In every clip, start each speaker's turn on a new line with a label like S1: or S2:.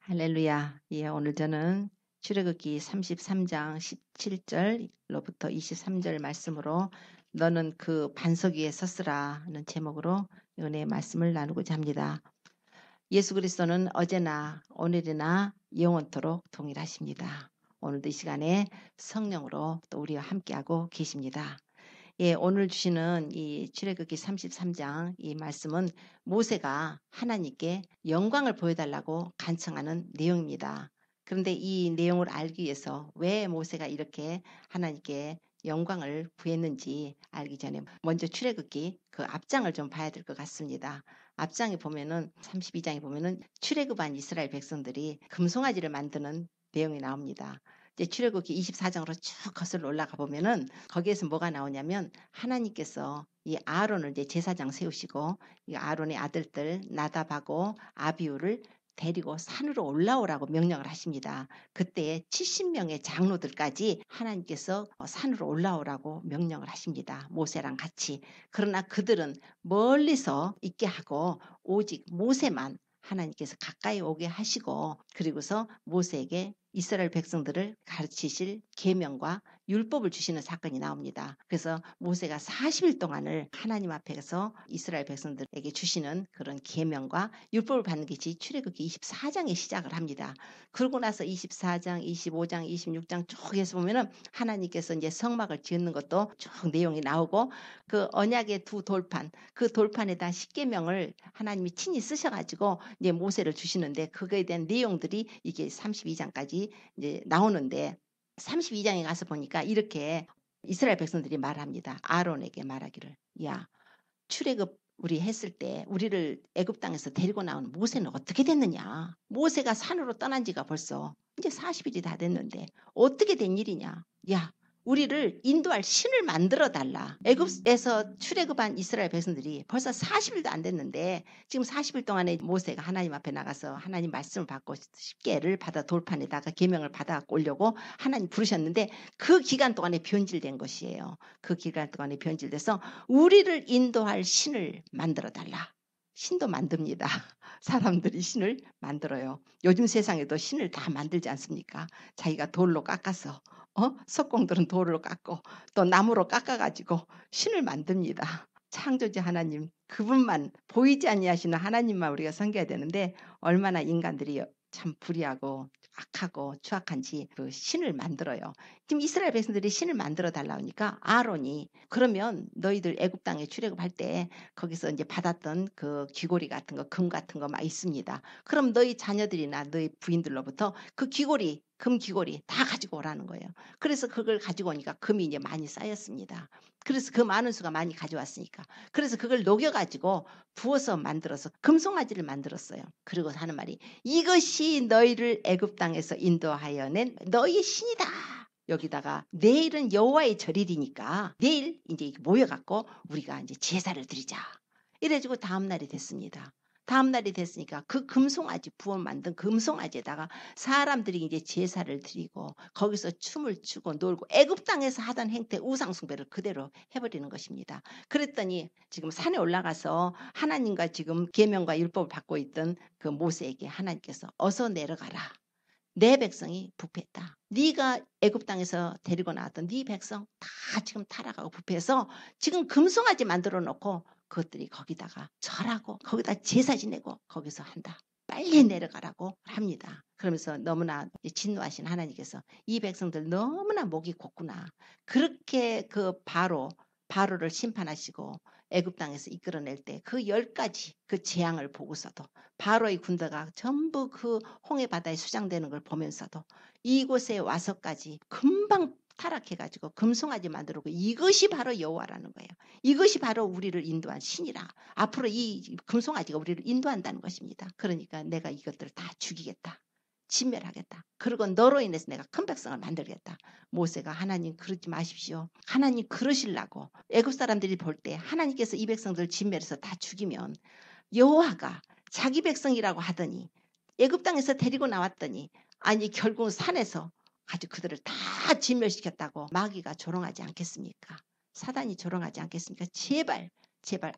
S1: 할렐루야. 예, 오늘 저는 출애굽기 33장 17절로부터 23절 말씀으로 너는 그 반석 위에 섰으라 하는 제목으로 은혜의 말씀을 나누고자 합니다. 예수 그리스도는 어제나 오늘이나 영원토록 동일하십니다. 오늘도 이 시간에 성령으로 또 우리와 함께하고 계십니다. 예, 오늘 주시는 이 출애굽기 33장 이 말씀은 모세가 하나님께 영광을 보여달라고 간청하는 내용입니다. 그런데 이 내용을 알기 위해서 왜 모세가 이렇게 하나님께 영광을 구했는지 알기 전에 먼저 출애굽기 그 앞장을 좀 봐야 될 것 같습니다. 앞장에 보면은 32장에 보면은 출애굽한 이스라엘 백성들이 금송아지를 만드는 내용이 나옵니다. 이제 출애굽기 24장으로 쭉 거슬러 올라가 보면은 거기에서 뭐가 나오냐면 하나님께서 이 아론을 이제 제사장 세우시고 이 아론의 아들들 나답하고 아비후를 데리고 산으로 올라오라고 명령을 하십니다. 그때 70명의 장로들까지 하나님께서 산으로 올라오라고 명령을 하십니다. 모세랑 같이. 그러나 그들은 멀리서 있게 하고 오직 모세만 하나님께서 가까이 오게 하시고 그리고서 모세에게 이스라엘 백성들을 가르치실 계명과 율법을 주시는 사건이 나옵니다. 그래서 모세가 40일 동안을 하나님 앞에서 이스라엘 백성들에게 주시는 그런 계명과 율법을 받는 것이 출애굽기 24장에 시작을 합니다. 그러고 나서 24장, 25장, 26장 쭉 해서 보면은 하나님께서 이제 성막을 짓는 것도 쭉 내용이 나오고 그 언약의 두 돌판, 그 돌판에다 십계명을 하나님이 친히 쓰셔가지고 이제 모세를 주시는데 그거에 대한 내용들이 이게 32장까지 이제 나오는데 32장에 가서 보니까 이렇게 이스라엘 백성들이 말합니다. 아론에게 말하기를 야 출애굽 우리 했을 때 우리를 애굽 땅에서 데리고 나온 모세는 어떻게 됐느냐. 모세가 산으로 떠난 지가 벌써 이제 40일이 다 됐는데 어떻게 된 일이냐. 야 우리를 인도할 신을 만들어 달라. 애굽에서 출애굽한 이스라엘 백성들이 벌써 40일도 안 됐는데 지금 40일 동안에 모세가 하나님 앞에 나가서 하나님 말씀을 받고 십계를 받아 돌판에다가 계명을 받아 오려고 하나님 부르셨는데 그 기간 동안에 변질된 것이에요. 그 기간 동안에 변질돼서 우리를 인도할 신을 만들어 달라. 신도 만듭니다. 사람들이 신을 만들어요. 요즘 세상에도 신을 다 만들지 않습니까? 자기가 돌로 깎아서 석공들은 돌로 깎고 또 나무로 깎아가지고 신을 만듭니다. 창조주 하나님 그분만 보이지 아니하시는 하나님만 우리가 섬겨야 되는데 얼마나 인간들이 참 불의하고 악하고 추악한지 그 신을 만들어요. 지금 이스라엘 백성들이 신을 만들어 달라고 하니까 아론이 그러면 너희들 애굽 땅에 출애굽할 때 거기서 이제 받았던 그 귀고리 같은 거, 금 같은 거 막 있습니다. 그럼 너희 자녀들이나 너희 부인들로부터 그 귀고리, 금 귀고리 다 가지고 오라는 거예요. 그래서 그걸 가지고 오니까 금이 이제 많이 쌓였습니다. 그래서 그 많은 수가 많이 가져왔으니까. 그래서 그걸 녹여가지고 부어서 만들어서 금송아지를 만들었어요. 그리고 하는 말이 이것이 너희를 애굽 땅에서 인도하여 낸 너희의 신이다. 여기다가 내일은 여호와의 절일이니까 내일 이제 모여갖고 우리가 이제 제사를 드리자. 이래가지고 다음 날이 됐습니다. 다음 날이 됐으니까 그 금송아지 부어 만든 금송아지에다가 사람들이 이제 제사를 드리고 거기서 춤을 추고 놀고 애굽 땅에서 하던 행태 우상 숭배를 그대로 해버리는 것입니다. 그랬더니 지금 산에 올라가서 하나님과 지금 계명과 율법을 받고 있던 그 모세에게 하나님께서 어서 내려가라. 내 백성이 부패했다. 네가 애굽 땅에서 데리고 나왔던 네 백성 다 지금 타락하고 부패해서 지금 금송아지 만들어 놓고 그것들이 거기다가 절하고 거기다 제사 지내고 거기서 한다. 빨리 내려가라고 합니다. 그러면서 너무나 진노하신 하나님께서 이 백성들 너무나 목이 곱구나. 그렇게 그 바로를 심판하시고 애굽 땅에서 이끌어낼 때 그 10가지 그 재앙을 보고서도 바로의 군대가 전부 그 홍해 바다에 수장되는 걸 보면서도 이곳에 와서까지 금방 타락해가지고 금송아지 만들고 이것이 바로 여호와라는 거예요. 이것이 바로 우리를 인도한 신이라. 앞으로 이 금송아지가 우리를 인도한다는 것입니다. 그러니까 내가 이것들을 다 죽이겠다. 진멸하겠다. 그리고 너로 인해서 내가 큰 백성을 만들겠다. 모세가 하나님 그러지 마십시오. 하나님 그러시려고 애굽 사람들이 볼 때 하나님께서 이 백성들을 진멸해서 다 죽이면 여호와가 자기 백성이라고 하더니 애굽 땅에서 데리고 나왔더니 아니 결국 산에서 아주 그들을 다 진멸시켰다고 마귀가 조롱하지 않겠습니까? 사단이 조롱하지 않겠습니까? 제발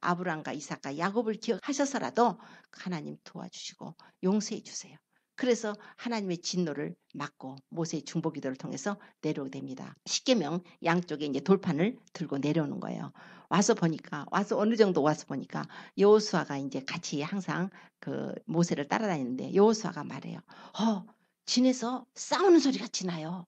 S1: 아브라함과 이삭과 야곱을 기억하셔서라도 하나님 도와주시고 용서해 주세요. 그래서 하나님의 진노를 막고 모세의 중보기도를 통해서 내려오게 됩니다. 십계명 양쪽에 이제 돌판을 들고 내려오는 거예요. 와서 보니까 어느 정도 와서 보니까 여호수아가 이제 같이 항상 그 모세를 따라다니는데 여호수아가 말해요. 진에서 싸우는 소리가 같이 나요.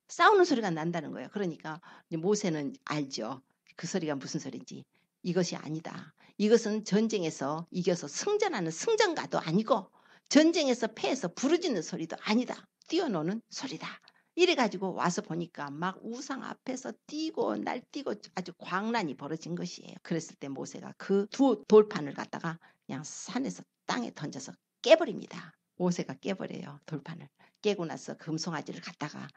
S1: 싸우는 소리가 난다는 거예요. 그러니까 이제 모세는 알죠. 그 소리가 무슨 소리인지. 이것이 아니다. 이것은 전쟁에서 이겨서 승전하는 승전가도 아니고 전쟁에서 패해서 부르짖는 소리도 아니다. 뛰어노는 소리다. 이래가지고 와서 보니까 막 우상 앞에서 뛰고 날뛰고 아주 광란이 벌어진 것이에요. 그랬을 때 모세가 그 두 돌판을 갖다가 그냥 산에서 땅에 던져서 깨버립니다. 모세가 깨버려요. 돌판을. 깨고 나서 금송아지를 갖다가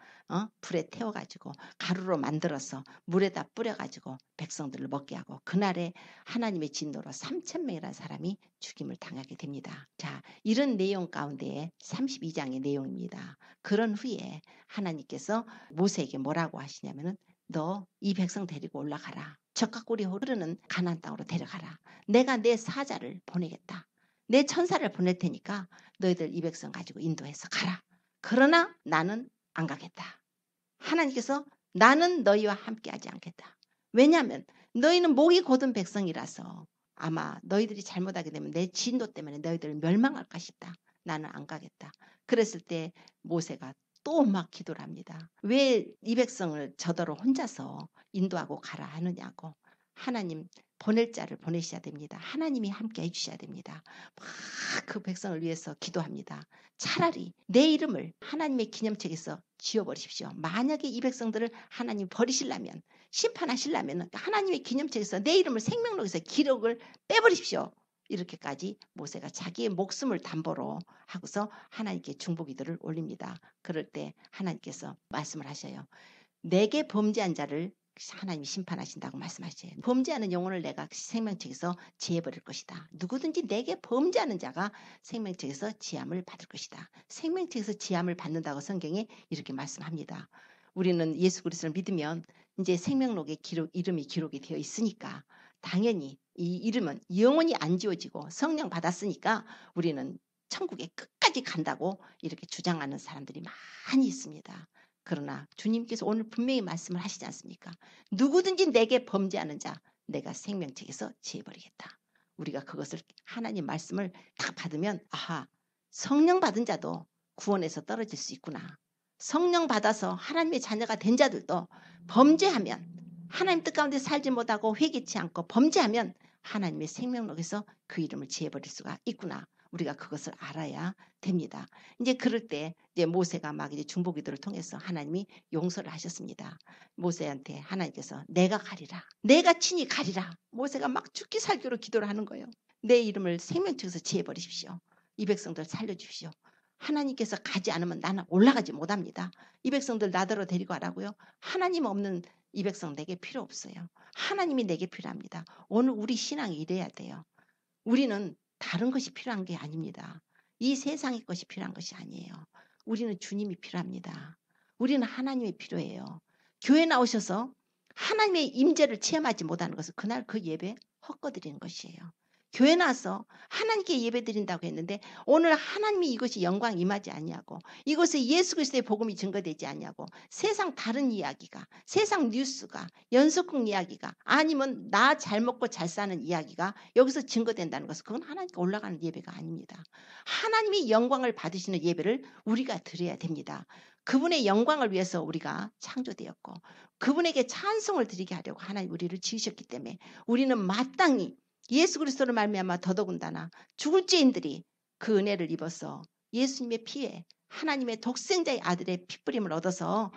S1: 불에 태워가지고 가루로 만들어서 물에다 뿌려가지고 백성들을 먹게 하고 그날에 하나님의 진노로 3,000명이라는 사람이 죽임을 당하게 됩니다. 자, 이런 내용 가운데 32장의 내용입니다. 그런 후에 하나님께서 모세에게 뭐라고 하시냐면은 너 이 백성 데리고 올라가라. 젖과 꿀이 흐르는 가나안 땅으로 데려가라. 내가 내 사자를 보내겠다. 내 천사를 보낼 테니까 너희들 이 백성 가지고 인도해서 가라. 그러나 나는 안 가겠다. 하나님께서 나는 너희와 함께하지 않겠다. 왜냐하면 너희는 목이 곧은 백성이라서 아마 너희들이 잘못하게 되면 내 진노 때문에 너희들 멸망할까 싶다. 나는 안 가겠다. 그랬을 때 모세가 또 막 기도를 합니다. 왜 이 백성을 저더러 혼자서 인도하고 가라 하느냐고. 하나님 보낼 자를 보내셔야 됩니다. 하나님이 함께 해주셔야 됩니다. 막 그 백성을 위해서 기도합니다. 차라리 내 이름을 하나님의 기념책에서 지워버리십시오. 만약에 이 백성들을 하나님 버리시려면 심판하시려면 하나님의 기념책에서 내 이름을 생명록에서 기록을 빼버리십시오. 이렇게까지 모세가 자기의 목숨을 담보로 하고서 하나님께 중보기도를 올립니다. 그럴 때 하나님께서 말씀을 하셔요. 내게 범죄한 자를 하나님이 심판하신다고 말씀하셔요. 범죄하는 영혼을 내가 생명책에서 지해버릴 것이다. 누구든지 내게 범죄하는 자가 생명책에서 지함을 받을 것이다. 생명책에서 지함을 받는다고 성경에 이렇게 말씀합니다. 우리는 예수 그리스도를 믿으면 이제 생명록에 이름이 기록이 되어 있으니까 당연히 이 이름은 영원히 안 지워지고 성령 받았으니까 우리는 천국에 끝까지 간다고 이렇게 주장하는 사람들이 많이 있습니다. 그러나 주님께서 오늘 분명히 말씀을 하시지 않습니까? 누구든지 내게 범죄하는 자 내가 생명책에서 지해버리겠다. 우리가 그것을 하나님 말씀을 다 받으면 성령 받은 자도 구원에서 떨어질 수 있구나. 성령 받아서 하나님의 자녀가 된 자들도 범죄하면 하나님 뜻 가운데 살지 못하고 회개치 않고 범죄하면 하나님의 생명록에서 그 이름을 지해버릴 수가 있구나. 우리가 그것을 알아야 됩니다. 이제 그럴 때 이제 모세가 막 이제 중보기도를 통해서 하나님이 용서를 하셨습니다. 모세한테 하나님께서 내가 가리라. 내가 친히 가리라. 모세가 막 죽기 살기로 기도를 하는 거예요. 내 이름을 생명책에서 지해버리십시오. 이 백성들 살려주십시오. 하나님께서 가지 않으면 나는 올라가지 못합니다. 이 백성들 나더러 데리고 가라고요. 하나님 없는 이 백성 내게 필요 없어요. 하나님이 내게 필요합니다. 오늘 우리 신앙이 이래야 돼요. 우리는 다른 것이 필요한 게 아닙니다. 이 세상의 것이 필요한 것이 아니에요. 우리는 주님이 필요합니다. 우리는 하나님이 필요해요. 교회 나오셔서 하나님의 임재를 체험하지 못하는 것은 그날 그 예배 헛거드리는 것이에요. 교회 나와서 하나님께 예배드린다고 했는데 오늘 하나님이 이것이 영광 임하지 아니하고 이것에 예수 그리스도의 복음이 증거되지 아니하고 세상 다른 이야기가 세상 뉴스가 연속극 이야기가 아니면 나 잘 먹고 잘 사는 이야기가 여기서 증거된다는 것은 그건 하나님께 올라가는 예배가 아닙니다. 하나님이 영광을 받으시는 예배를 우리가 드려야 됩니다. 그분의 영광을 위해서 우리가 창조되었고 그분에게 찬송을 드리게 하려고 하나님 우리를 지으셨기 때문에 우리는 마땅히 예수 그리스도를 말미암아 더더군다나 죽을 죄인들이 그 은혜를 입어서 예수님의 피에 하나님의 독생자의 아들의 피뿌림을 얻어서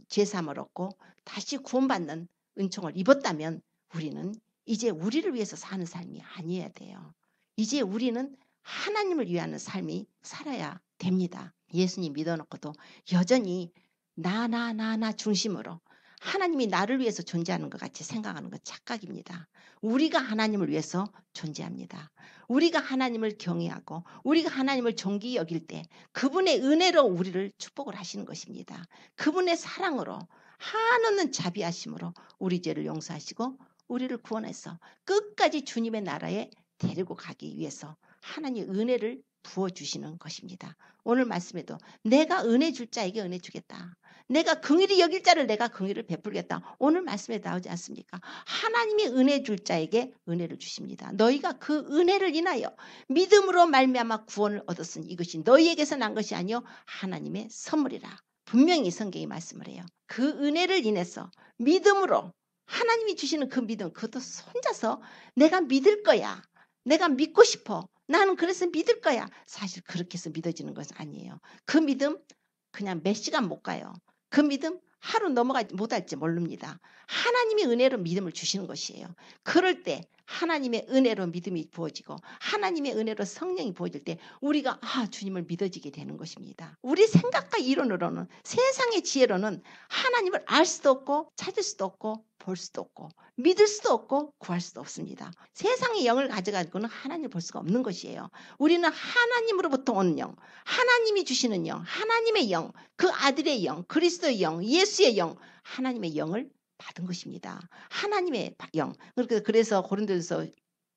S1: 죄사함을 얻고 다시 구원받는 은총을 입었다면 우리는 이제 우리를 위해서 사는 삶이 아니어야 돼요. 이제 우리는 하나님을 위하는 삶이 살아야 됩니다. 예수님 믿어놓고도 여전히 나 중심으로 하나님이 나를 위해서 존재하는 것 같이 생각하는 건 착각입니다. 우리가 하나님을 위해서 존재합니다. 우리가 하나님을 경외하고 우리가 하나님을 존귀 여길 때 그분의 은혜로 우리를 축복을 하시는 것입니다. 그분의 사랑으로 한없는 자비하심으로 우리 죄를 용서하시고 우리를 구원해서 끝까지 주님의 나라에 데리고 가기 위해서 하나님의 은혜를 부어주시는 것입니다. 오늘 말씀에도 내가 은혜 줄 자에게 은혜 주겠다. 내가 긍휼히 여길 자를 내가 긍휼을 베풀겠다. 오늘 말씀에 나오지 않습니까? 하나님이 은혜 줄 자에게 은혜를 주십니다. 너희가 그 은혜를 인하여 믿음으로 말미암아 구원을 얻었으니 이것이 너희에게서 난 것이 아니요 하나님의 선물이라. 분명히 성경이 말씀을 해요. 그 은혜를 인해서 믿음으로 하나님이 주시는 그 믿음, 그것도 혼자서 내가 믿을 거야. 내가 믿고 싶어. 나는 그래서 믿을 거야. 사실 그렇게 해서 믿어지는 것은 아니에요. 그 믿음 그냥 몇 시간 못 가요. 그 믿음 하루 넘어가지 못할지 모릅니다. 하나님이 은혜로 믿음을 주시는 것이에요. 그럴 때 하나님의 은혜로 믿음이 부어지고 하나님의 은혜로 성령이 부어질 때 우리가 주님을 믿어지게 되는 것입니다. 우리 생각과 이론으로는 세상의 지혜로는 하나님을 알 수도 없고 찾을 수도 없고 볼 수도 없고 믿을 수도 없고 구할 수도 없습니다. 세상의 영을 가져가지고는 하나님을 볼 수가 없는 것이에요. 우리는 하나님으로부터 온 영, 하나님이 주시는 영, 하나님의 영, 그 아들의 영, 그리스도의 영, 예수의 영, 하나님의 영을 받은 것입니다. 하나님의 영. 그래서 고린도전서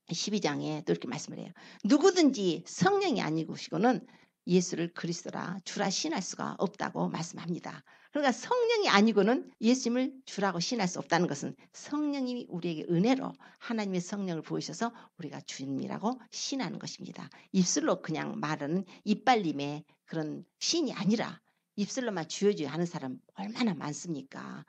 S1: 12장에 또 이렇게 말씀을 해요. 누구든지 성령이 아니고시고는 예수를 그리스도라 주라 신할 수가 없다고 말씀합니다. 그러니까 성령이 아니고는 예수님을 주라고 신할 수 없다는 것은 성령님이 우리에게 은혜로 하나님의 성령을 부으셔서 우리가 주님이라고 신하는 것입니다. 입술로 그냥 말하는 이빨림의 그런 신이 아니라 입술로만 주여 하는 사람 얼마나 많습니까?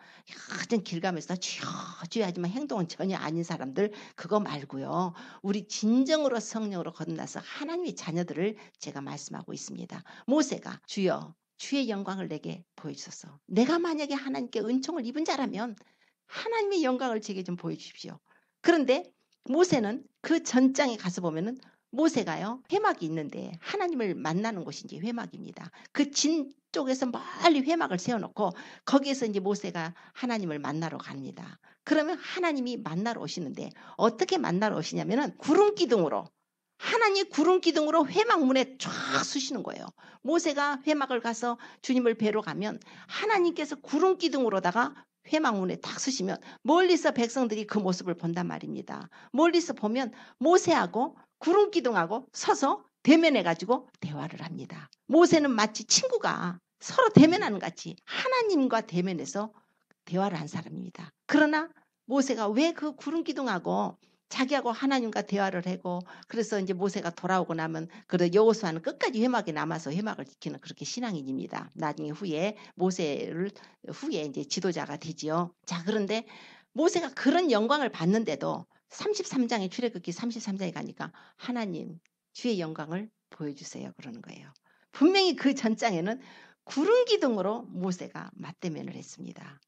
S1: 여전 길 가면서 주여 하지만 행동은 전혀 아닌 사람들 그거 말고요. 우리 진정으로 성령으로 거듭나서 하나님의 자녀들을 제가 말씀하고 있습니다. 모세가 주여 주의 영광을 내게 보여주소서. 내가 만약에 하나님께 은총을 입은 자라면 하나님의 영광을 제게 좀 보여주십시오. 그런데 모세는 그 전장에 가서 보면은 모세가요 회막이 있는데 하나님을 만나는 곳이 이제 회막입니다. 그 진 쪽에서 멀리 회막을 세워놓고 거기에서 이제 모세가 하나님을 만나러 갑니다. 그러면 하나님이 만나러 오시는데 어떻게 만나러 오시냐면은 구름 기둥으로 하나님 구름 기둥으로 회막 문에 쫙 쑤시는 거예요. 모세가 회막을 가서 주님을 뵈러 가면 하나님께서 구름 기둥으로다가 회막 문에 딱 쑤시면 멀리서 백성들이 그 모습을 본단 말입니다. 멀리서 보면 모세하고 구름 기둥하고 서서 대면해가지고 대화를 합니다. 모세는 마치 친구가 서로 대면하는 같이 하나님과 대면해서 대화를 한 사람입니다. 그러나 모세가 왜 그 구름 기둥하고 자기하고 하나님과 대화를 하고 그래서 이제 모세가 돌아오고 나면 그 여호수아는 끝까지 회막에 남아서 회막을 지키는 그렇게 신앙인입니다. 나중에 후에 모세를 후에 이제 지도자가 되지요. 자, 그런데 모세가 그런 영광을 받는데도 33장에 출애굽기 33장에 가니까 하나님 주의 영광을 보여주세요 그러는 거예요. 분명히 그 전장에는 구름 기둥으로 모세가 맞대면을 했습니다.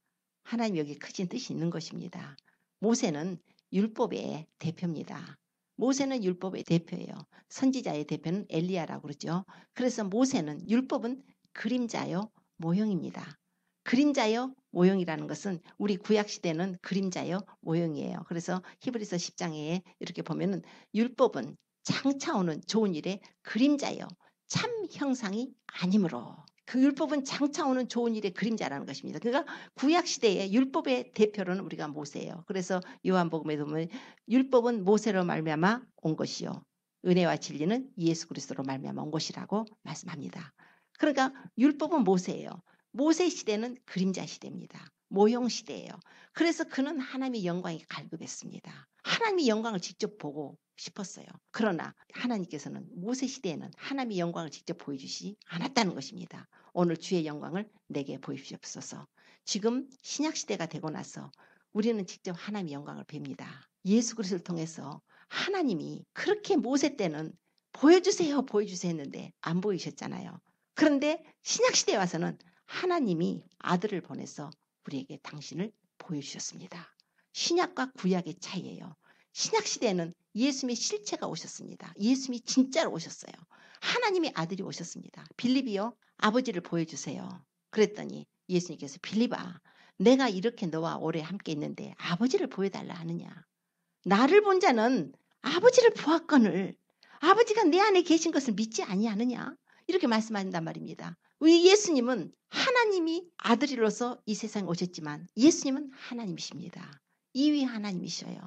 S1: 하나님 여기 크신 뜻이 있는 것입니다. 모세는 율법의 대표입니다. 모세는 율법의 대표예요. 선지자의 대표는 엘리야라고 그러죠. 그래서 모세는 율법은 그림자요 모형입니다. 그림자요 모형이라는 것은 우리 구약시대는 그림자요 모형이에요. 그래서 히브리서 10장에 이렇게 보면은 율법은 장차 오는 좋은 일의 그림자요 참 형상이 아니므로 그 율법은 장차 오는 좋은 일의 그림자라는 것입니다. 그러니까 구약시대의 율법의 대표로는 우리가 모세예요. 그래서 요한복음에 보면 율법은 모세로 말미암아 온 것이요 은혜와 진리는 예수 그리스도로 말미암아 온 것이라고 말씀합니다. 그러니까 율법은 모세예요. 모세 시대는 그림자 시대입니다. 모형 시대예요. 그래서 그는 하나님의 영광이 갈급했습니다. 하나님의 영광을 직접 보고 싶었어요. 그러나 하나님께서는 모세 시대에는 하나님의 영광을 직접 보여주시지 않았다는 것입니다. 오늘 주의 영광을 내게 보여주시옵소서. 지금 신약 시대가 되고 나서 우리는 직접 하나님의 영광을 뵙니다. 예수 그리스도를 통해서 하나님이 그렇게 모세 때는 보여주세요 보여주세요 했는데 안 보이셨잖아요. 그런데 신약 시대에 와서는 하나님이 아들을 보내서 우리에게 당신을 보여주셨습니다. 신약과 구약의 차이예요. 신약 시대에는 예수님의 실체가 오셨습니다. 예수님이 진짜로 오셨어요. 하나님의 아들이 오셨습니다. 빌립이요 아버지를 보여주세요. 그랬더니 예수님께서 빌립아 내가 이렇게 너와 오래 함께 있는데 아버지를 보여달라 하느냐. 나를 본 자는 아버지를 보았거늘 아버지가 내 안에 계신 것을 믿지 아니하느냐. 이렇게 말씀하신단 말입니다. 우리 예수님은 하나님이 아들이로서 이 세상에 오셨지만 예수님은 하나님이십니다. 이위 하나님이셔요.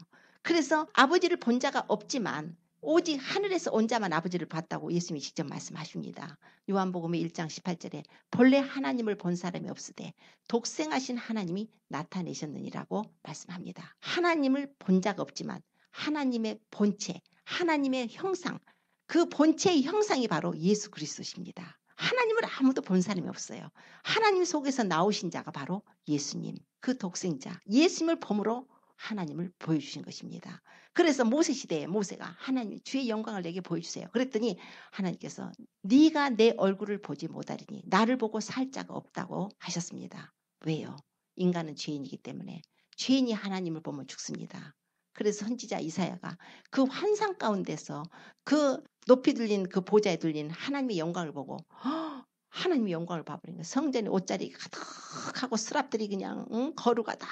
S1: 그래서 아버지를 본 자가 없지만 오직 하늘에서 온 자만 아버지를 봤다고 예수님이 직접 말씀하십니다. 요한복음 1장 18절에 본래 하나님을 본 사람이 없으되 독생하신 하나님이 나타내셨느니라고 말씀합니다. 하나님을 본 자가 없지만 하나님의 본체, 하나님의 형상, 그 본체의 형상이 바로 예수 그리스도십니다. 하나님을 아무도 본 사람이 없어요. 하나님 속에서 나오신 자가 바로 예수님, 그 독생자 예수님을 봄으로 하나님을 보여주신 것입니다. 그래서 모세 시대에 모세가 하나님 주의 영광을 내게 보여주세요. 그랬더니 하나님께서 네가 내 얼굴을 보지 못하리니 나를 보고 살 자가 없다고 하셨습니다. 왜요? 인간은 죄인이기 때문에 죄인이 하나님을 보면 죽습니다. 그래서 선지자 이사야가 그 환상 가운데서 그 높이 들린 그 보좌에 들린 하나님의 영광을 보고 하나님의 영광을 봐버린 거예요. 성전에 옷자리 가득하고 스랍들이 그냥 거룩하다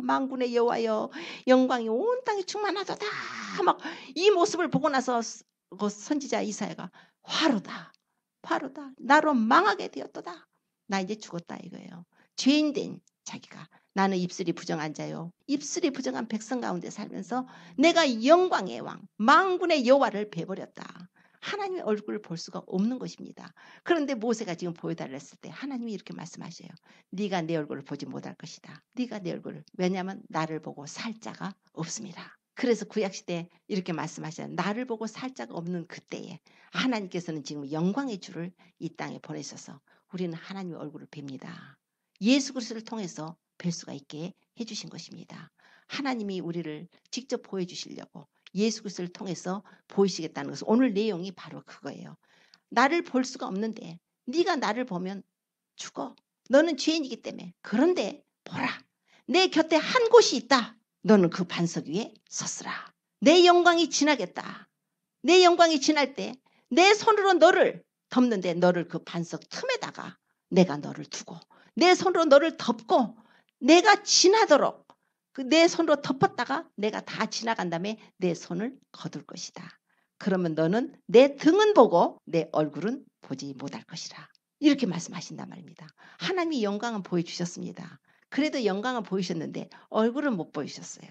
S1: 만군의 여호와여 영광이 온 땅에 충만하도다. 막 이 모습을 보고 나서 그 선지자 이사야가 화로다 나로 망하게 되었도다. 나 이제 죽었다 이거예요. 죄인된 자기가 나는 입술이 부정한 자요 입술이 부정한 백성 가운데 살면서 내가 영광의 왕 만군의 여호와를 베버렸다. 하나님의 얼굴을 볼 수가 없는 것입니다. 그런데 모세가 지금 보여달라 했을 때 하나님이 이렇게 말씀하셔요. 네가 내 얼굴을 보지 못할 것이다. 네가 내 얼굴을. 왜냐하면 나를 보고 살 자가 없습니다. 그래서 구약시대에 이렇게 말씀하셔요. 나를 보고 살 자가 없는 그때에 하나님께서는 지금 영광의 주를 이 땅에 보내셔서 우리는 하나님의 얼굴을 뵙니다. 예수 그리스도를 통해서 뵐 수가 있게 해주신 것입니다. 하나님이 우리를 직접 보여주시려고 예수 그리스도를 통해서 보이시겠다는 것은 오늘 내용이 바로 그거예요. 나를 볼 수가 없는데 네가 나를 보면 죽어. 너는 죄인이기 때문에. 그런데 보라. 내 곁에 한 곳이 있다. 너는 그 반석 위에 섰으라. 내 영광이 지나겠다. 내 영광이 지날 때 내 손으로 너를 덮는데 너를 그 반석 틈에다가 내가 너를 두고 내 손으로 너를 덮고 내가 지나도록 내 손으로 덮었다가 내가 다 지나간 다음에 내 손을 거둘 것이다. 그러면 너는 내 등은 보고 내 얼굴은 보지 못할 것이라. 이렇게 말씀하신단 말입니다. 하나님이 영광은 보여주셨습니다. 그래도 영광은 보이셨는데 얼굴은 못 보이셨어요.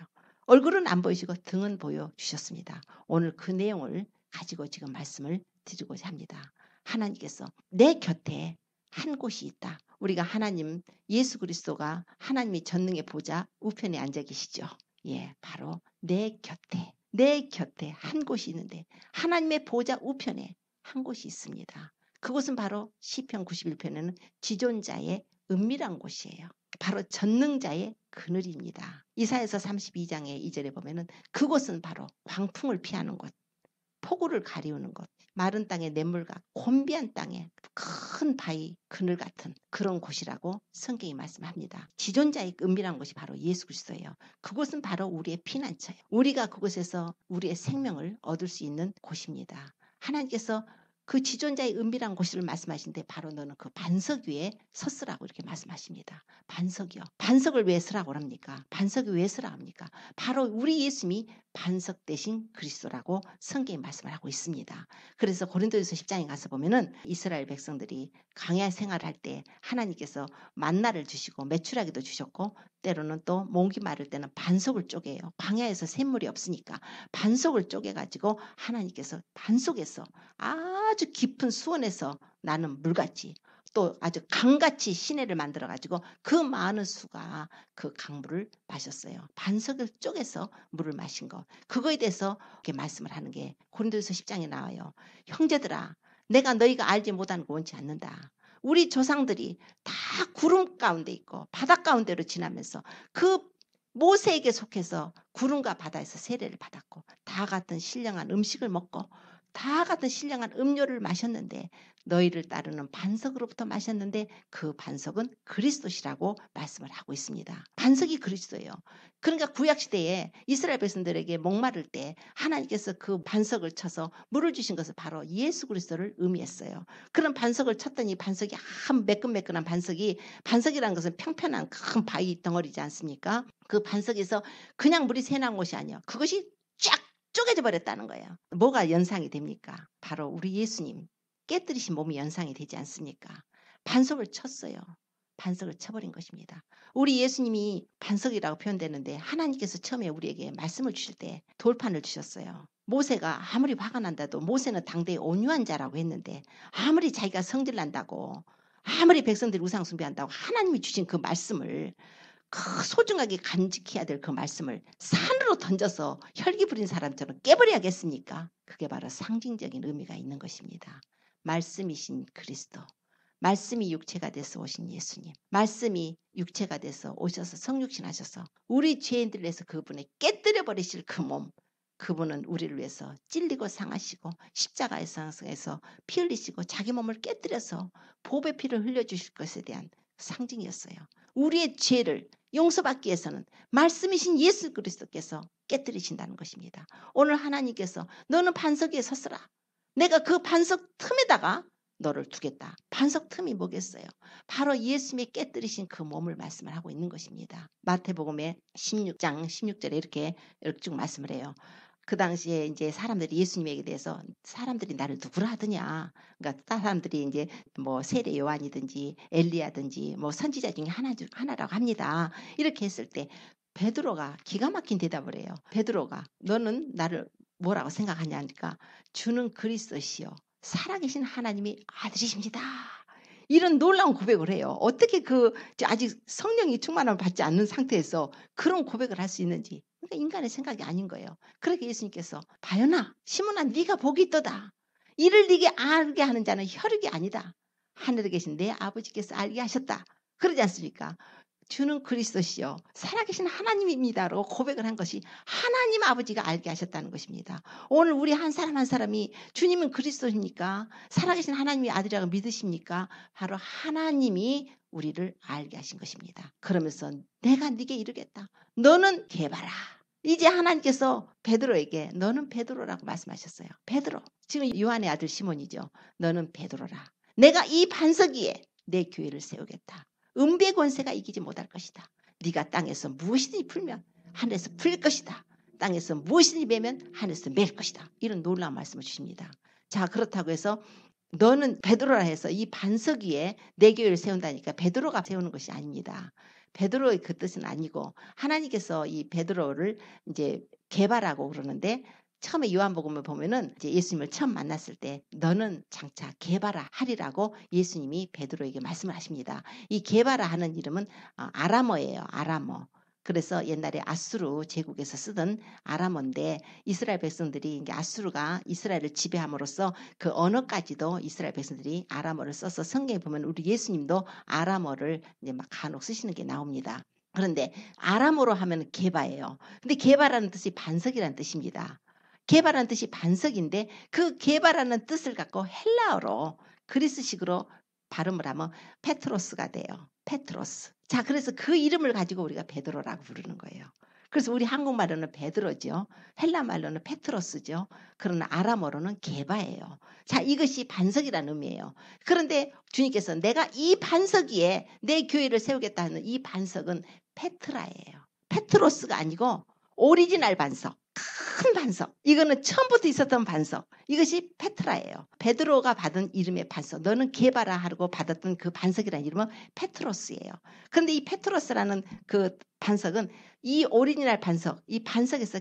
S1: 얼굴은 안 보이시고 등은 보여주셨습니다. 오늘 그 내용을 가지고 지금 말씀을 드리고자 합니다. 하나님께서 내 곁에 한 곳이 있다. 우리가 하나님 예수 그리스도가 하나님이 전능의 보좌 우편에 앉아 계시죠. 예, 바로 내 곁에 한 곳이 있는데 하나님의 보좌 우편에 한 곳이 있습니다. 그곳은 바로 시편 91편에는 지존자의 은밀한 곳이에요. 바로 전능자의 그늘입니다. 이사야서 32장의 2절에 보면은 그곳은 바로 광풍을 피하는 곳, 폭우를 가리우는 곳, 마른 땅의 냇물과 곤비한 땅에 큰 바위 그늘 같은 그런 곳이라고 성경이 말씀합니다. 지존자의 은밀한 곳이 바로 예수 그리스도예요. 그곳은 바로 우리의 피난처예요. 우리가 그곳에서 우리의 생명을 얻을 수 있는 곳입니다. 하나님께서 그 지존자의 은밀한 곳을 말씀하신데 바로 너는 그 반석 위에 섰으라고 이렇게 말씀하십니다. 반석이요. 반석을 왜 서라고 합니까? 반석이 왜 서라 합니까? 바로 우리 예수님이 반석 대신 그리스도라고 성경이 말씀을 하고 있습니다. 그래서 고린도후서 10장에 가서 보면은 이스라엘 백성들이 광야 생활할 때 하나님께서 만나를 주시고 메추라기도 주셨고 때로는 또 몽기 마를 때는 반석을 쪼개요. 광야에서 샘물이 없으니까 반석을 쪼개가지고 하나님께서 반석에서 아주 깊은 수원에서 나는 물같이 또 아주 강같이 시내를 만들어가지고 그 많은 수가 그 강물을 마셨어요. 반석을 쪼개서 물을 마신 것. 그거에 대해서 이렇게 말씀을 하는 게 고린도후서 10장에 나와요. 형제들아 내가 너희가 알지 못하는 거 원치 않는다. 우리 조상들이 다 구름 가운데 있고 바다 가운데로 지나면서 그 모세에게 속해서 구름과 바다에서 세례를 받았고 다 같은 신령한 음식을 먹고 다 같은 신령한 음료를 마셨는데 너희를 따르는 반석으로부터 마셨는데 그 반석은 그리스도시라고 말씀을 하고 있습니다. 반석이 그리스도예요. 그러니까 구약시대에 이스라엘 백성들에게 목마를 때 하나님께서 그 반석을 쳐서 물을 주신 것은 바로 예수 그리스도를 의미했어요. 그런 반석을 쳤더니 반석이 한 매끈매끈한 반석이라는 것은 평평한 큰 바위 덩어리지 않습니까? 그 반석에서 그냥 물이 새나온 것이 아니에요. 그것이 쫙 쪼개져 버렸다는 거예요. 뭐가 연상이 됩니까? 바로 우리 예수님 깨뜨리신 몸이 연상이 되지 않습니까? 반석을 쳤어요. 반석을 쳐버린 것입니다. 우리 예수님이 반석이라고 표현되는데 하나님께서 처음에 우리에게 말씀을 주실 때 돌판을 주셨어요. 모세가 아무리 화가 난다도 모세는 당대의 온유한 자라고 했는데 아무리 자기가 성질난다고 아무리 백성들이 우상 숭배한다고 하나님이 주신 그 말씀을 그 소중하게 간직해야 될 그 말씀을 산으로 던져서 혈기 부린 사람처럼 깨버려야겠습니까? 그게 바로 상징적인 의미가 있는 것입니다. 말씀이신 그리스도, 말씀이 육체가 돼서 오신 예수님, 말씀이 육체가 돼서 오셔서 성육신 하셔서 우리 죄인들 위해서 그분을 깨뜨려 버리실 그 몸, 그분은 우리를 위해서 찔리고 상하시고 십자가에 상해서 피 흘리시고 자기 몸을 깨뜨려서 보배 피를 흘려주실 것에 대한 상징이었어요. 우리의 죄를 용서받기 위해서는 말씀이신 예수 그리스도께서 깨뜨리신다는 것입니다. 오늘 하나님께서 너는 반석 위에 섰으라. 내가 그 반석 틈에다가 너를 두겠다. 반석 틈이 뭐겠어요? 바로 예수님이 깨뜨리신 그 몸을 말씀을 하고 있는 것입니다. 마태복음의 16장 16절에 이렇게 쭉 말씀을 해요. 그 당시에 이제 사람들이 예수님에게 대해서 사람들이 나를 누구라 하더냐. 그러니까 사람들이 이제 뭐 세례 요한이든지 엘리야든지 뭐 선지자 중에 하나라고 합니다. 이렇게 했을 때 베드로가 기가 막힌 대답을 해요. 베드로가 너는 나를 뭐라고 생각하냐니까 주는 그리스도시요 살아계신 하나님의 아들이십니다. 이런 놀라운 고백을 해요. 어떻게 그 아직 성령이 충만함을 받지 않는 상태에서 그런 고백을 할 수 있는지. 그러니까 인간의 생각이 아닌 거예요. 그렇게 예수님께서 바요나 시몬아 네가 복이 있도다. 이를 네게 알게 하는 자는 혈육이 아니다. 하늘에 계신 내 아버지께서 알게 하셨다. 그러지 않습니까? 주는 그리스도시요 살아계신 하나님입니다라고 고백을 한 것이 하나님 아버지가 알게 하셨다는 것입니다. 오늘 우리 한 사람 한 사람이 주님은 그리스도십니까? 살아계신 하나님의 아들이라고 믿으십니까? 바로 하나님이 우리를 알게 하신 것입니다. 그러면서 내가 네게 이르겠다. 너는 개바라. 이제 하나님께서 베드로에게 너는 베드로라고 말씀하셨어요. 베드로. 지금 요한의 아들 시몬이죠. 너는 베드로라. 내가 이 반석 위에 내 교회를 세우겠다. 은비의 권세가 이기지 못할 것이다. 네가 땅에서 무엇이든지 풀면 하늘에서 풀릴 것이다. 땅에서 무엇이든지 매면 하늘에서 맬 것이다. 이런 놀라운 말씀을 주십니다. 자 그렇다고 해서 너는 베드로라 해서 이 반석 위에 내 교회를 세운다니까 베드로가 세우는 것이 아닙니다. 베드로의 그 뜻은 아니고 하나님께서 이 베드로를 이제 개발하고 그러는데 처음에 요한복음을 보면은 이제 예수님을 처음 만났을 때 너는 장차 게바라 하리라고 예수님이 베드로에게 말씀을 하십니다. 이 게바라 하는 이름은 아람어예요. 아람어. 그래서 옛날에 아수르 제국에서 쓰던 아람어인데 이스라엘 백성들이 이제 아수르가 이스라엘을 지배함으로써 그 언어까지도 이스라엘 백성들이 아람어를 써서 성경에 보면 우리 예수님도 아람어를 이제 막 간혹 쓰시는 게 나옵니다. 그런데 아람어로 하면 게바예요. 근데 게바라는 뜻이 반석이라는 뜻입니다. 개발하는 뜻이 반석인데 그 개발하는 뜻을 갖고 헬라어로 그리스식으로 발음을 하면 페트로스가 돼요. 페트로스. 자, 그래서 그 이름을 가지고 우리가 베드로라고 부르는 거예요. 그래서 우리 한국말로는 베드로죠. 헬라말로는 페트로스죠. 그러나 아람어로는 게바예요. 자, 이것이 반석이라는 의미예요. 그런데 주님께서 내가 이 반석 위에 내 교회를 세우겠다 하는 이 반석은 페트라예요. 페트로스가 아니고 오리지널 반석. 큰 반석. 이거는 처음부터 있었던 반석. 이것이 페트라예요. 베드로가 받은 이름의 반석. 너는 게바라 하고 받았던 그 반석이라는 이름은 페트로스예요. 그런데 이 페트로스라는 그 반석은 이 오리지널 반석, 이 반석에서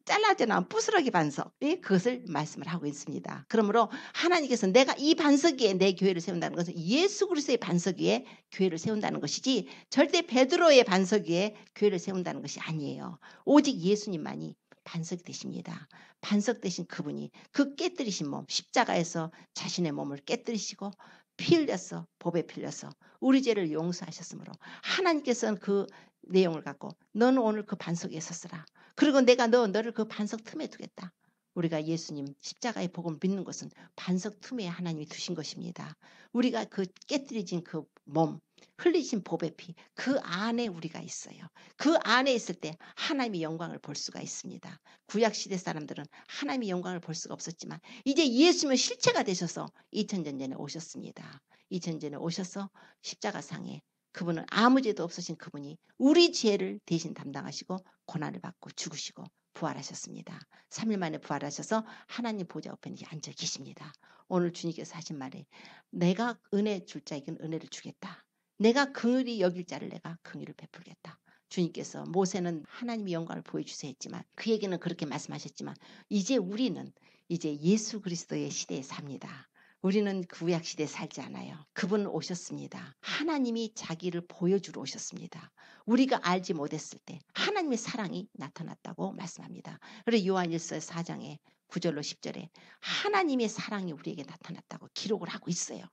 S1: 잘라져 나온 부스러기 반석, 그것을 말씀을 하고 있습니다. 그러므로 하나님께서 내가 이 반석 위에 내 교회를 세운다는 것은 예수 그리스도의 반석 위에 교회를 세운다는 것이지 절대 베드로의 반석 위에 교회를 세운다는 것이 아니에요. 오직 예수님만이 반석이 되십니다. 반석 되신 그분이 그 깨뜨리신 몸 십자가에서 자신의 몸을 깨뜨리시고 피 흘려서 보배 필려서 우리 죄를 용서하셨으므로 하나님께서는 그 내용을 갖고 너는 오늘 그 반석 위에 섰으라. 그리고 내가 너를 그 반석 틈에 두겠다. 우리가 예수님 십자가의 복음을 믿는 것은 반석 틈에 하나님이 두신 것입니다. 우리가 그 깨뜨려진 그 몸 흘리신 보배 피 그 안에 우리가 있어요. 그 안에 있을 때 하나님의 영광을 볼 수가 있습니다. 구약시대 사람들은 하나님의 영광을 볼 수가 없었지만 이제 예수님은 실체가 되셔서 2000년 전에 오셨습니다. 2000년 전에 오셔서 십자가상에 그분은 아무 죄도 없으신 그분이 우리 죄를 대신 담당하시고 고난을 받고 죽으시고 부활하셨습니다. 3일 만에 부활하셔서 하나님 보좌 우편에 앉아 계십니다. 오늘 주님께서 하신 말에 내가 은혜 줄 자에게는 은혜를 주겠다. 내가 긍휼히 여길 자를 내가 긍휼을 베풀겠다. 주님께서 모세는 하나님의 영광을 보여주세요 했지만 그에게는 그렇게 말씀하셨지만 이제 우리는 이제 예수 그리스도의 시대에 삽니다. 우리는 구약 시대에 살지 않아요. 그분은 오셨습니다. 하나님이 자기를 보여주러 오셨습니다. 우리가 알지 못했을 때 하나님의 사랑이 나타났다고 말씀합니다. 그래서 요한일서 4장에 9절로 10절에 하나님의 사랑이 우리에게 나타났다고 기록을 하고 있어요.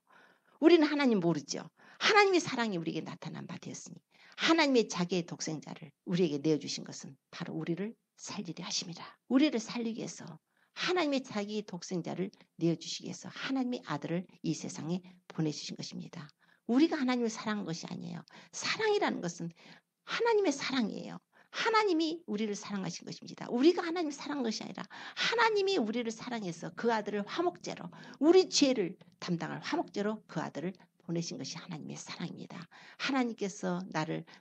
S1: 우리는 하나님 모르죠. 하나님의 사랑이 우리에게 나타난 바 되었으니 하나님의 자기의 독생자를 우리에게 내어주신 것은 바로 우리를 살리려 하심이라. 우리를 살리기 위해서 하나님의 자기의 독생자를 내어주시기 위해서 하나님의 아들을 이 세상에 보내주신 것입니다. 우리가 하나님을 사랑한 것이 아니에요. 사랑이라는 것은 하나님의 사랑이에요. 하나님이 우리를 사랑하신 것입니다. 우리가 하나님을 사랑한 것이 아니라 하나님이 우리를 사랑해서 그 아들을 화목제로 우리 죄를 담당할 화목제로 그 아들을 보내신 것이 하나님의 사랑입니다. 하나님께서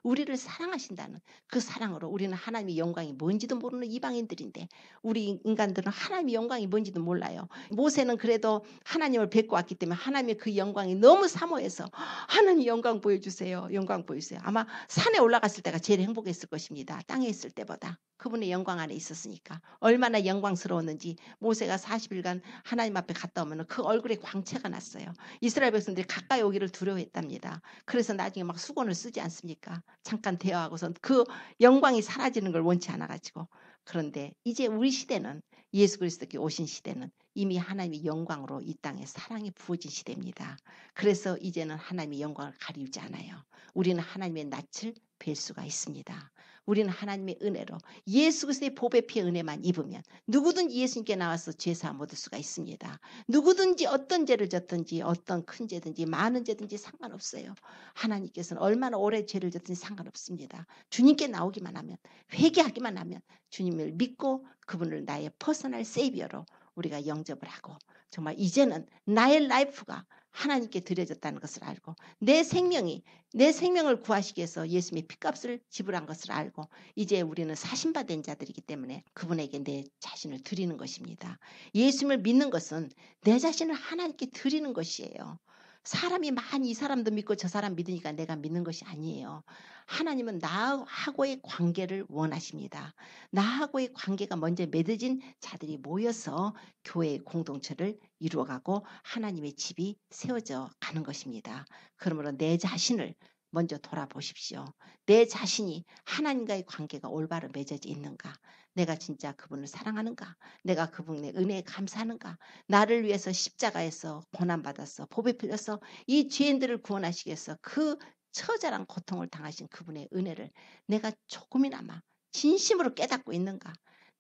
S1: 우리를 사랑하신다는 그 사랑으로 우리는 하나님의 영광이 뭔지도 모르는 이방인들인데 우리 인간들은 하나님의 영광이 뭔지도 몰라요. 모세는 그래도 하나님을 뵙고 왔기 때문에 하나님의 그 영광이 너무 사모해서 하나님 영광 보여주세요. 영광 보여주세요. 아마 산에 올라갔을 때가 제일 행복했을 것입니다. 땅에 있을 때보다. 그분의 영광 안에 있었으니까 얼마나 영광스러웠는지 모세가 40일간 하나님 앞에 갔다 오면 그 얼굴에 광채가 났어요. 이스라엘 백성들이 가까이 오기를 두려워했답니다. 그래서 나중에 막 수건을 쓰지 않습니까? 잠깐 대화하고선 그 영광이 사라지는 걸 원치 않아가지고. 그런데 이제 우리 시대는 예수 그리스도께 오신 시대는 이미 하나님의 영광으로 이 땅에 사랑이 부어진 시대입니다. 그래서 이제는 하나님의 영광을 가리우지 않아요. 우리는 하나님의 낯을 뵐 수가 있습니다. 우리는 하나님의 은혜로 예수 그리스도의 보배 피의 은혜만 입으면 누구든지 예수님께 나와서 죄사함 얻을 수가 있습니다. 누구든지 어떤 죄를 졌든지 어떤 큰 죄든지 많은 죄든지 상관없어요. 하나님께서는 얼마나 오래 죄를 졌든지 상관없습니다. 주님께 나오기만 하면 회개하기만 하면 주님을 믿고 그분을 나의 퍼스널 세이비어로 우리가 영접을 하고 정말 이제는 나의 라이프가 하나님께 드려졌다는 것을 알고 내 생명을 구하시기 위해서 예수님의 핏값을 지불한 것을 알고 이제 우리는 사신받은 자들이기 때문에 그분에게 내 자신을 드리는 것입니다. 예수님을 믿는 것은 내 자신을 하나님께 드리는 것이에요. 사람이 많이 이 사람도 믿고 저 사람 믿으니까 내가 믿는 것이 아니에요. 하나님은 나하고의 관계를 원하십니다. 나하고의 관계가 먼저 맺어진 자들이 모여서 교회의 공동체를 이루어가고 하나님의 집이 세워져 가는 것입니다. 그러므로 내 자신을 먼저 돌아보십시오. 내 자신이 하나님과의 관계가 올바로 맺어져 있는가? 내가 진짜 그분을 사랑하는가? 내가 그분의 은혜에 감사하는가? 나를 위해서 십자가에서 고난받아서 보배 풀려서 이 죄인들을 구원하시기 위해서 그 처절한 고통을 당하신 그분의 은혜를 내가 조금이나마 진심으로 깨닫고 있는가?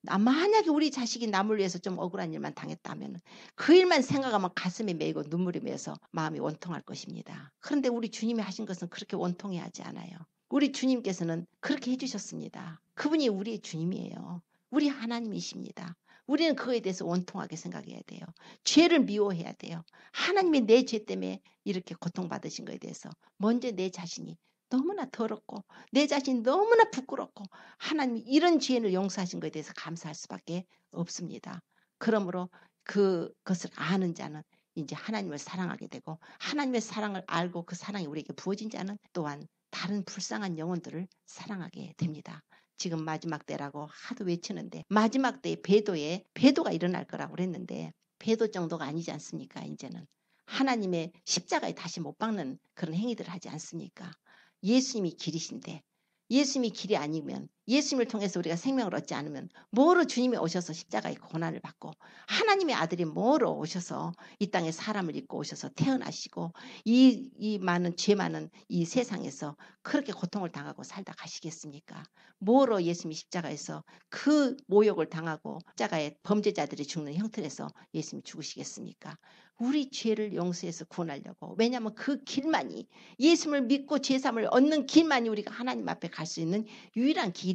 S1: 만약에 우리 자식이 남을 위해서 좀 억울한 일만 당했다면 그 일만 생각하면 가슴이 메이고 눈물이 메어서 마음이 원통할 것입니다. 그런데 우리 주님이 하신 것은 그렇게 원통해 하지 않아요. 우리 주님께서는 그렇게 해주셨습니다. 그분이 우리의 주님이에요. 우리 하나님이십니다. 우리는 그거에 대해서 원통하게 생각해야 돼요. 죄를 미워해야 돼요. 하나님이 내 죄 때문에 이렇게 고통받으신 것에 대해서 먼저 내 자신이 너무나 더럽고 내 자신이 너무나 부끄럽고 하나님이 이런 죄인을 용서하신 것에 대해서 감사할 수밖에 없습니다. 그러므로 그것을 아는 자는 이제 하나님을 사랑하게 되고 하나님의 사랑을 알고 그 사랑이 우리에게 부어진 자는 또한 다른 불쌍한 영혼들을 사랑하게 됩니다. 지금 마지막 때라고 하도 외치는데 마지막 때에 배도가 일어날 거라고 그랬는데 배도 정도가 아니지 않습니까? 이제는 하나님의 십자가에 다시 못 박는 그런 행위들을 하지 않습니까? 예수님이 길이신데 예수님이 길이 아니면 예수님을 통해서 우리가 생명을 얻지 않으면 뭐로 주님이 오셔서 십자가의 고난을 받고 하나님의 아들이 뭐로 오셔서 이 땅에 사람을 입고 오셔서 태어나시고 이 많은 죄 많은 이 세상에서 그렇게 고통을 당하고 살다 가시겠습니까? 뭐로 예수님이 십자가에서 그 모욕을 당하고 십자가에 범죄자들이 죽는 형틀에서 예수님이 죽으시겠습니까? 우리 죄를 용서해서 구원하려고. 왜냐하면 그 길만이 예수님을 믿고 죄 사함을 얻는 길만이 우리가 하나님 앞에 갈 수 있는 유일한 길이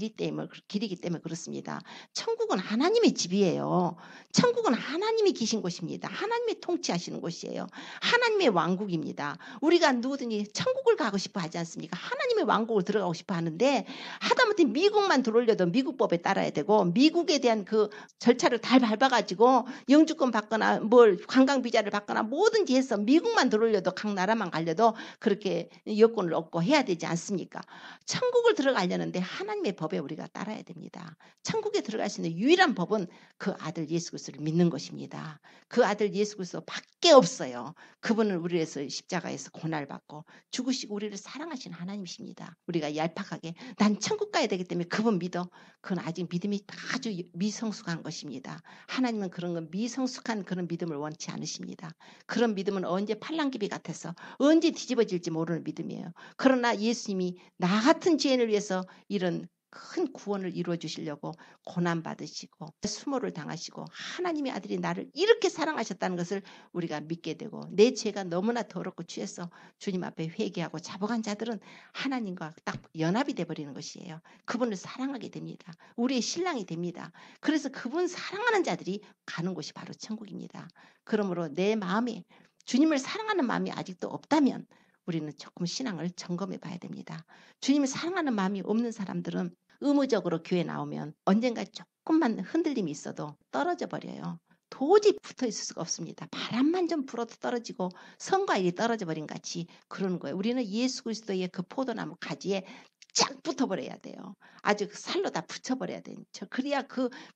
S1: 길이기 때문에 그렇습니다. 천국은 하나님의 집이에요. 천국은 하나님이 계신 곳입니다. 하나님이 통치하시는 곳이에요. 하나님의 왕국입니다. 우리가 누구든지 천국을 가고 싶어 하지 않습니까? 하나님의 왕국을 들어가고 싶어 하는데 하다못해 미국만 들어오려도 미국 법에 따라야 되고 미국에 대한 그 절차를 다 밟아가지고 영주권 받거나 뭘 관광 비자를 받거나 뭐든지 해서 미국만 들어오려도 각 나라만 가려도 그렇게 여권을 얻고 해야 되지 않습니까? 천국을 들어가려는데 하나님의 법에 우리가 따라야 됩니다. 천국에 들어갈 수 있는 유일한 법은 그 아들 예수 그리스도를 믿는 것입니다. 그 아들 예수 그리스도 밖에 없어요. 그분은 우리를 위해서 십자가에서 고난을 받고 죽으시고 우리를 사랑하신 하나님이십니다. 우리가 얄팍하게 난 천국 가야 되기 때문에 그분 믿어. 그건 아직 믿음이 아주 미성숙한 것입니다. 하나님은 그런 건 미성숙한 그런 믿음을 원치 않으십니다. 그런 믿음은 언제 팔랑귀비 같아서 언제 뒤집어질지 모르는 믿음이에요. 그러나 예수님이 나 같은 죄인을 위해서 이런 큰 구원을 이루어 주시려고 고난받으시고 수모를 당하시고 하나님의 아들이 나를 이렇게 사랑하셨다는 것을 우리가 믿게 되고 내 죄가 너무나 더럽고 취해서 주님 앞에 회개하고 자복한 자들은 하나님과 딱 연합이 돼버리는 것이에요. 그분을 사랑하게 됩니다. 우리의 신랑이 됩니다. 그래서 그분 사랑하는 자들이 가는 곳이 바로 천국입니다. 그러므로 내 마음에 주님을 사랑하는 마음이 아직도 없다면 우리는 조금 신앙을 점검해 봐야 됩니다. 주님을 사랑하는 마음이 없는 사람들은 의무적으로 교회 나오면 언젠가 조금만 흔들림이 있어도 떨어져 버려요. 도저히 붙어 있을 수가 없습니다. 바람만 좀 불어도 떨어지고 성과 일이 떨어져 버린 같이 그러는 거예요. 우리는 예수 그리스도의 그 포도나무 가지에 쫙 붙어버려야 돼요. 아주 살로 다 붙여버려야 돼요. 그래야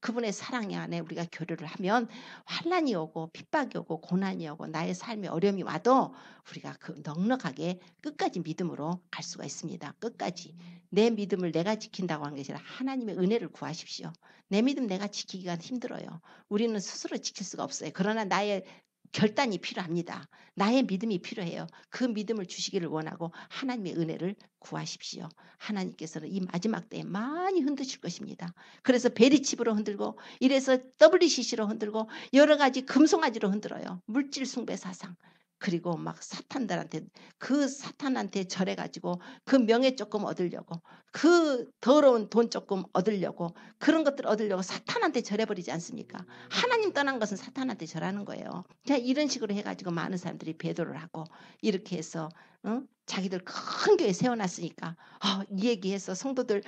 S1: 그분의 사랑 안에 우리가 교류를 하면 환난이 오고 핍박이 오고 고난이 오고 나의 삶에 어려움이 와도 우리가 그 넉넉하게 끝까지 믿음으로 갈 수가 있습니다. 끝까지. 내 믿음을 내가 지킨다고 하는 것이 아니라 하나님의 은혜를 구하십시오. 내 믿음 내가 지키기가 힘들어요. 우리는 스스로 지킬 수가 없어요. 그러나 나의 결단이 필요합니다. 나의 믿음이 필요해요. 그 믿음을 주시기를 원하고 하나님의 은혜를 구하십시오. 하나님께서는 이 마지막 때에 많이 흔드실 것입니다. 그래서 베리칩으로 흔들고 이래서 WCC로 흔들고 여러 가지 금송아지로 흔들어요. 물질 숭배 사상. 그리고 막 사탄들한테 그 사탄한테 절해가지고 그 명예 조금 얻으려고 그 더러운 돈 조금 얻으려고 그런 것들 얻으려고 사탄한테 절해버리지 않습니까? 하나님 떠난 것은 사탄한테 절하는 거예요. 자, 이런 식으로 해가지고 많은 사람들이 배도를 하고 이렇게 해서 자기들 큰 교회 세워놨으니까 이 얘기해서 성도들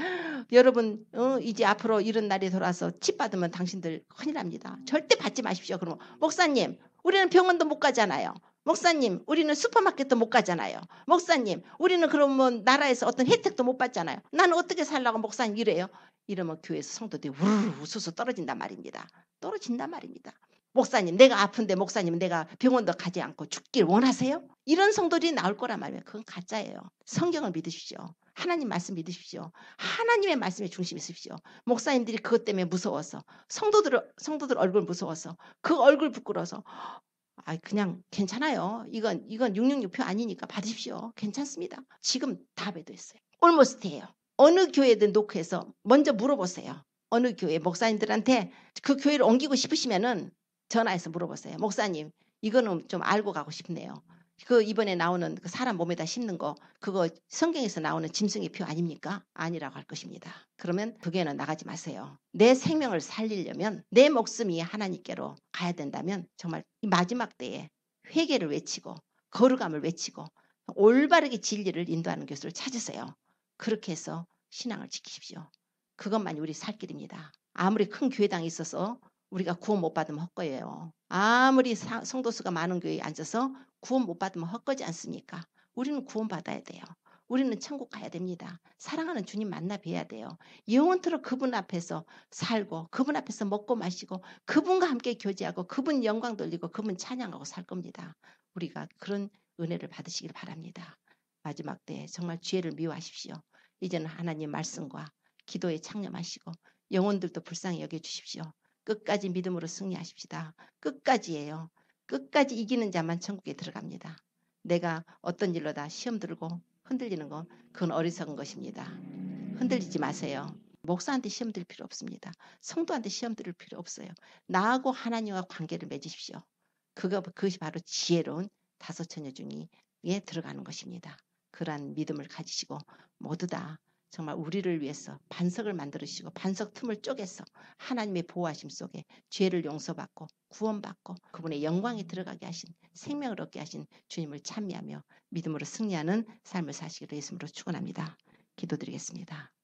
S1: 여러분 이제 앞으로 이런 날이 돌아서 칩 받으면 당신들 큰일 납니다. 절대 받지 마십시오. 그러면 목사님 우리는 병원도 못 가잖아요. 목사님 우리는 슈퍼마켓도 못 가잖아요. 목사님 우리는 그러면 나라에서 어떤 혜택도 못 받잖아요. 나는 어떻게 살라고 목사님 이래요. 이러면 교회에서 성도들이 우르르 웃어서 떨어진단 말입니다. 떨어진단 말입니다. 목사님 내가 아픈데 목사님 내가 병원도 가지 않고 죽길 원하세요? 이런 성도들이 나올 거란 말이에요. 그건 가짜예요. 성경을 믿으십시오. 하나님 말씀 믿으십시오. 하나님의 말씀에 중심 있으십시오. 목사님들이 그것 때문에 무서워서 성도들 얼굴 무서워서 그 얼굴 부끄러워서 그냥 괜찮아요. 이건 666표 아니니까 받으십시오. 괜찮습니다. 지금 다 배도했어요. 올머스트해요. 어느 교회든 노크해서 먼저 물어보세요. 어느 교회 목사님들한테 그 교회를 옮기고 싶으시면은 전화해서 물어보세요. 목사님 이거는 좀 알고 가고 싶네요. 그 이번에 나오는 그 사람 몸에다 심는 거 그거 성경에서 나오는 짐승의 표 아닙니까? 아니라고 할 것입니다. 그러면 그 교회는 나가지 마세요. 내 생명을 살리려면 내 목숨이 하나님께로 가야 된다면 정말 이 마지막 때에 회개를 외치고 거룩함을 외치고 올바르게 진리를 인도하는 교수를 찾으세요. 그렇게 해서 신앙을 지키십시오. 그것만이 우리 살 길입니다. 아무리 큰 교회당이 있어서 우리가 구원 못 받으면 헛거예요. 아무리 성도수가 많은 교회에 앉아서 구원 못 받으면 헛거지 않습니까? 우리는 구원 받아야 돼요. 우리는 천국 가야 됩니다. 사랑하는 주님 만나 뵈야 돼요. 영원토록 그분 앞에서 살고 그분 앞에서 먹고 마시고 그분과 함께 교제하고 그분 영광 돌리고 그분 찬양하고 살 겁니다. 우리가 그런 은혜를 받으시길 바랍니다. 마지막 때에 정말 죄를 미워하십시오. 이제는 하나님 말씀과 기도에 창념하시고 영혼들도 불쌍히 여겨주십시오. 끝까지 믿음으로 승리하십시다. 끝까지예요. 끝까지 이기는 자만 천국에 들어갑니다. 내가 어떤 일로 다 시험 들고 흔들리는 건 그건 어리석은 것입니다. 흔들리지 마세요. 목사한테 시험 들 필요 없습니다. 성도한테 시험 들을 필요 없어요. 나하고 하나님과 관계를 맺으십시오. 그것이 바로 지혜로운 다섯 처녀 중에 들어가는 것입니다. 그러한 믿음을 가지시고 모두 다 정말 우리를 위해서 반석을 만들으시고 반석 틈을 쪼개서 하나님의 보호하심 속에 죄를 용서받고 구원받고 그분의 영광에 들어가게 하신 생명을 얻게 하신 주님을 찬미하며 믿음으로 승리하는 삶을 사시기로 예수님으로 축원합니다. 기도드리겠습니다.